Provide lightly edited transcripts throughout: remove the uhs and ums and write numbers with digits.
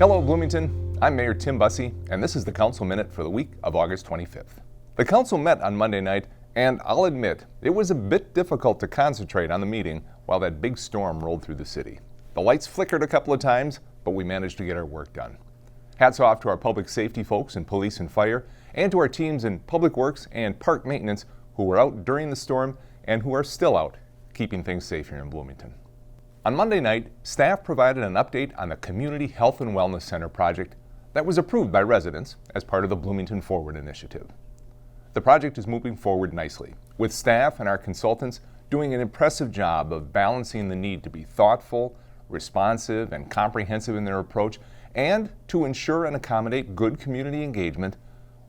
Hello Bloomington, I'm Mayor Tim Busse, and this is the Council Minute for the week of August 25th. The Council met on Monday night, and I'll admit, it was a bit difficult to concentrate on the meeting while that big storm rolled through the city. The lights flickered a couple of times, but we managed to get our work done. Hats off to our public safety folks in police and fire, and to our teams in public works and park maintenance who were out during the storm and who are still out, keeping things safe here in Bloomington. On Monday night, staff provided an update on the Community Health and Wellness Center project that was approved by residents as part of the Bloomington Forward initiative. The project is moving forward nicely, with staff and our consultants doing an impressive job of balancing the need to be thoughtful, responsive, and comprehensive in their approach, and to ensure and accommodate good community engagement,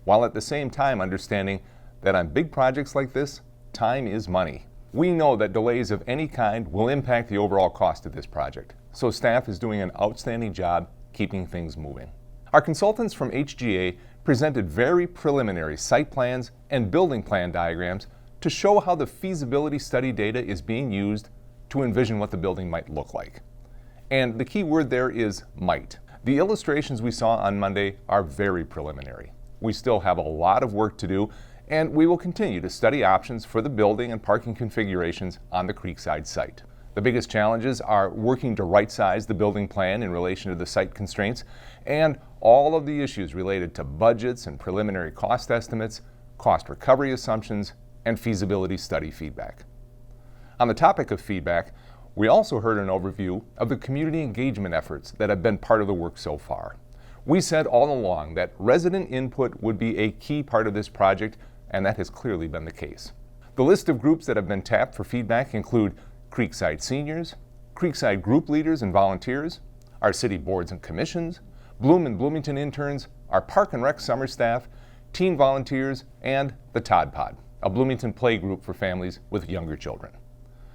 while at the same time understanding that on big projects like this, time is money. We know that delays of any kind will impact the overall cost of this project, so staff is doing an outstanding job keeping things moving. Our consultants from HGA presented very preliminary site plans and building plan diagrams to show how the feasibility study data is being used to envision what the building might look like. And the key word there is might. The illustrations we saw on Monday are very preliminary. We still have a lot of work to do, and we will continue to study options for the building and parking configurations on the Creekside site. The biggest challenges are working to right-size the building plan in relation to the site constraints, and all of the issues related to budgets and preliminary cost estimates, cost recovery assumptions, and feasibility study feedback. On the topic of feedback, we also heard an overview of the community engagement efforts that have been part of the work so far. We said all along that resident input would be a key part of this project, and that has clearly been the case. The list of groups that have been tapped for feedback include Creekside seniors, Creekside group leaders and volunteers, our city boards and commissions, Bloom and Bloomington interns, our park and rec summer staff, teen volunteers, and the Todd Pod, a Bloomington play group for families with younger children.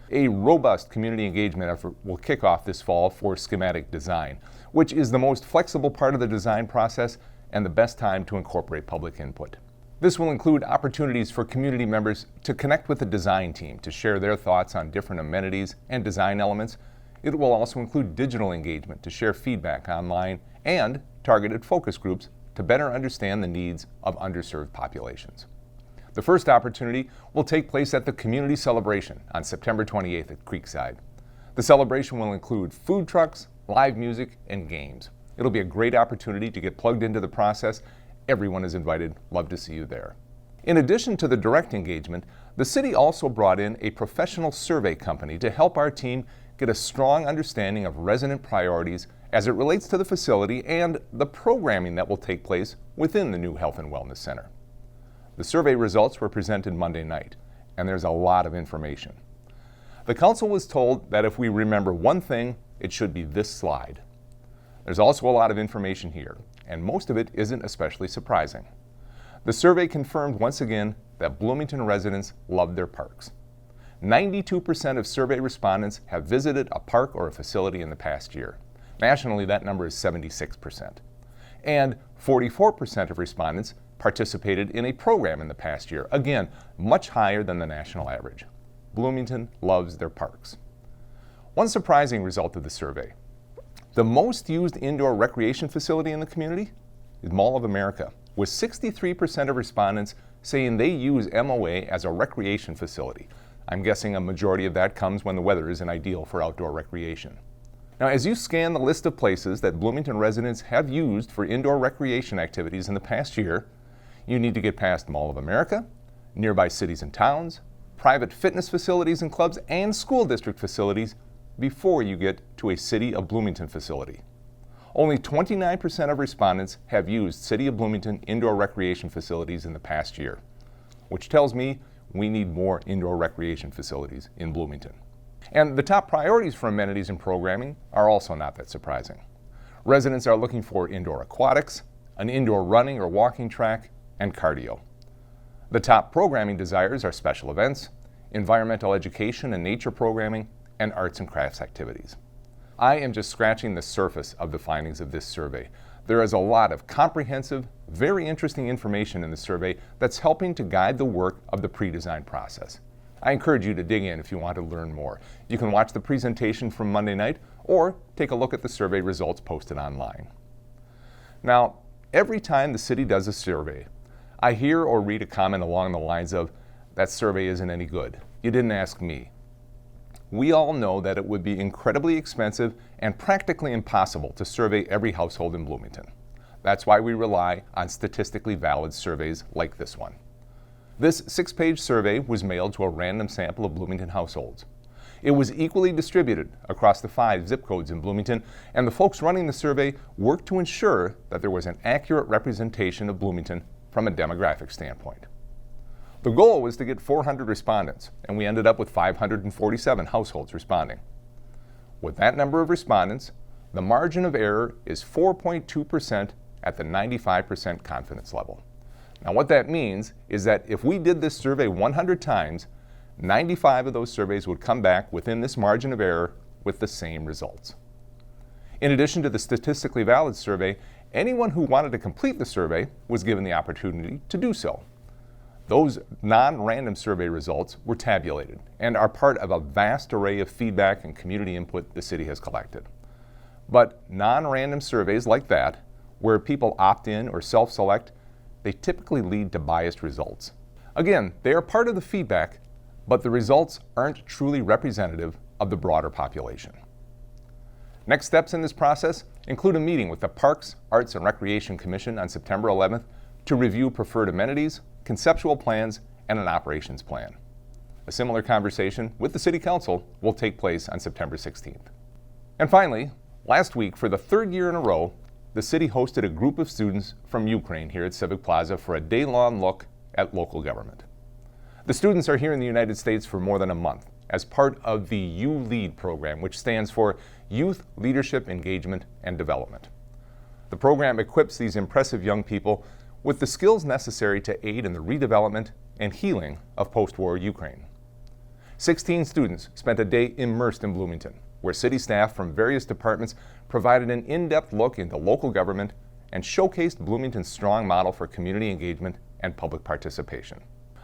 A robust community engagement effort will kick off this fall for schematic design, which is the most flexible part of the design process and the best time to incorporate public input. This will include opportunities for community members to connect with the design team to share their thoughts on different amenities and design elements. It will also include digital engagement to share feedback online and targeted focus groups to better understand the needs of underserved populations. The first opportunity will take place at the Community Celebration on September 28th at Creekside. The celebration will include food trucks, live music, and games. It'll be a great opportunity to get plugged into the process. Everyone is invited. Love to see you there. In addition to the direct engagement, the city also brought in a professional survey company to help our team get a strong understanding of resident priorities as it relates to the facility and the programming that will take place within the new Health and Wellness Center. The survey results were presented Monday night, and there's a lot of information. The council was told that if we remember one thing, it should be this slide. There's also a lot of information here, and most of it isn't especially surprising. The survey confirmed once again that Bloomington residents love their parks. 92% of survey respondents have visited a park or a facility in the past year. Nationally, that number is 76%. And 44% of respondents participated in a program in the past year. Again, much higher than the national average. Bloomington loves their parks. One surprising result of the survey: the most used indoor recreation facility in the community is Mall of America, with 63% of respondents saying they use MOA as a recreation facility. I'm guessing a majority of that comes when the weather isn't ideal for outdoor recreation. Now, as you scan the list of places that Bloomington residents have used for indoor recreation activities in the past year, you need to get past Mall of America, nearby cities and towns, private fitness facilities and clubs, and school district facilities before you get to a City of Bloomington facility. Only 29% of respondents have used City of Bloomington indoor recreation facilities in the past year, which tells me we need more indoor recreation facilities in Bloomington. And the top priorities for amenities and programming are also not that surprising. Residents are looking for indoor aquatics, an indoor running or walking track, and cardio. The top programming desires are special events, environmental education and nature programming, and arts and crafts activities. I am just scratching the surface of the findings of this survey. There is a lot of comprehensive, very interesting information in the survey that's helping to guide the work of the pre-design process. I encourage you to dig in if you want to learn more. You can watch the presentation from Monday night or take a look at the survey results posted online. Now, every time the city does a survey, I hear or read a comment along the lines of, "That survey isn't any good. You didn't ask me." We all know that it would be incredibly expensive and practically impossible to survey every household in Bloomington. That's why we rely on statistically valid surveys like this one. This 6-page survey was mailed to a random sample of Bloomington households. It was equally distributed across the 5 zip codes in Bloomington, and the folks running the survey worked to ensure that there was an accurate representation of Bloomington from a demographic standpoint. The goal was to get 400 respondents, and we ended up with 547 households responding. With that number of respondents, the margin of error is 4.2% at the 95% confidence level. Now, what that means is that if we did this survey 100 times, 95 of those surveys would come back within this margin of error with the same results. In addition to the statistically valid survey, anyone who wanted to complete the survey was given the opportunity to do so. Those non-random survey results were tabulated and are part of a vast array of feedback and community input the city has collected. But non-random surveys like that, where people opt in or self-select, they typically lead to biased results. Again, they are part of the feedback, but the results aren't truly representative of the broader population. Next steps in this process include a meeting with the Parks, Arts, and Recreation Commission on September 11th to review preferred amenities, conceptual plans, and an operations plan. A similar conversation with the City Council will take place on September 16th. And finally, last week, for the 3rd year in a row, the city hosted a group of students from Ukraine here at Civic Plaza for a day-long look at local government. The students are here in the United States for more than a month as part of the YouLEAD program, which stands for Youth Leadership Engagement and Development. The program equips these impressive young people with the skills necessary to aid in the redevelopment and healing of post-war Ukraine. 16 students spent a day immersed in Bloomington, where city staff from various departments provided an in-depth look into local government and showcased Bloomington's strong model for community engagement and public participation.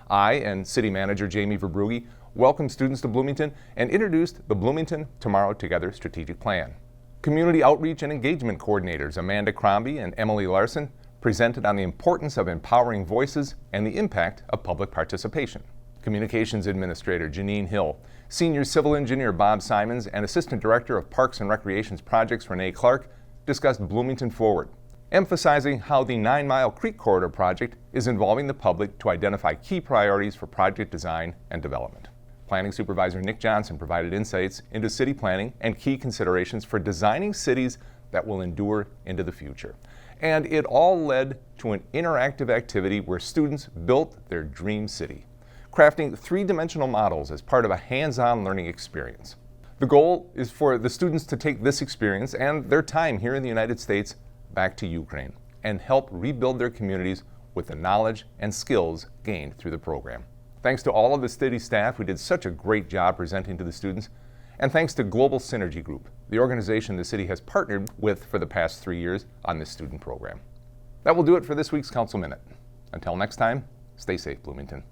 I and City Manager Jamie Verbrugi welcomed students to Bloomington and introduced the Bloomington Tomorrow Together strategic plan. Community outreach and engagement coordinators Amanda Crombie and Emily Larson presented on the importance of empowering voices and the impact of public participation. Communications Administrator Janine Hill, Senior Civil Engineer Bob Simons, and Assistant Director of Parks and Recreations Projects Renee Clark discussed Bloomington Forward, emphasizing how the 9 Mile Creek Corridor project is involving the public to identify key priorities for project design and development. Planning Supervisor Nick Johnson provided insights into city planning and key considerations for designing cities that will endure into the future. And it all led to an interactive activity where students built their dream city, crafting 3-dimensional models as part of a hands-on learning experience. The goal is for the students to take this experience and their time here in the United States back to Ukraine and help rebuild their communities with the knowledge and skills gained through the program. Thanks to all of the city staff who did such a great job presenting to the students, and thanks to Global Synergy Group, the organization the city has partnered with for the past 3 years on this student program. That will do it for this week's Council Minute. Until next time, stay safe, Bloomington.